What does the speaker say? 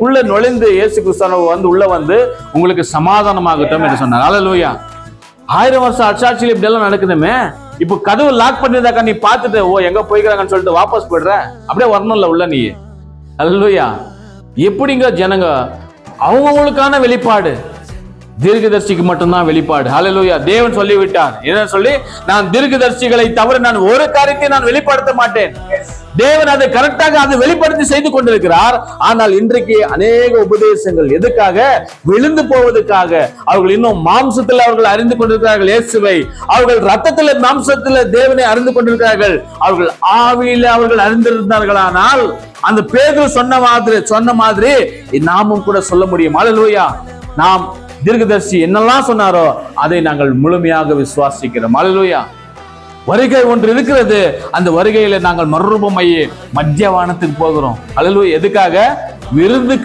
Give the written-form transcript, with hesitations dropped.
உள்ள நுழைந்து இயேசு கிறிஸ்து வந்து உள்ள வந்து உங்களுக்கு சமாதானமாகட்டும் என்று சொன்னார். அல்லேலூயா. 1000 வருஷம் அச்சாட்சியில் இப்படி எல்லாம் நடக்குதுமே. இப்போ கதவு லாக் பண்ணிருந்தாக்கா நீ பார்த்துட்டு எங்க போய்க்கிறாங்கன்னு சொல்லிட்டு வாபஸ் போயிடுற, அப்படியே வரணும்ல உள்ள நீ. அல்லேலூயா. எப்படிங்க ஜனங்க அவங்களுக்கான வெளிப்பாடு தீர்க்கதரிசிக்கு மட்டும்தான் வெளிப்பாடு. ஹல்லேலூயா. தேவன் சொல்லிவிட்டார், என்ன சொல்லி, நான் தீர்க்கதரிசிகளை தவிர நான் ஒரு காரியத்தை நான் வெளிப்படுத்த மாட்டேன். தேவன் அதை கரெக்டாக அதை வெளிப்படுத்தி செய்து கொண்டிருக்கிறார். ஆனால் இன்றைக்கு அநேக உபதேசங்கள் எதுக்காக? விழுந்து போவதற்காக. அவர்கள் இன்னும் மாம்சத்தில் அவர்கள் அறிந்து கொண்டிருக்கிறார்கள் இயேசுவை, அவர்கள் ரத்தத்தில் மாம்சத்தில் தேவனை அறிந்து கொண்டிருக்கிறார்கள். அவர்கள் ஆவியில அவர்கள் அறிந்திருந்தார்களானால் அந்த பேதுரு சொன்ன மாதிரி நாமும் கூட சொல்ல முடியும். அல்லேலூயா. நாம் தீர்க்கதரிசி என்னெல்லாம் சொன்னாரோ அதை நாங்கள் முழுமையாக விசுவாசிக்கிறோம். அல்லேலூயா. வருகை ஒன்று இருக்கிறது. அந்த வருகையில நாங்கள் மறுரூபமாயி மத்திய வானத்துக்கு போகிறோம். அல்லேலூயா. எதுக்காக? விருந்து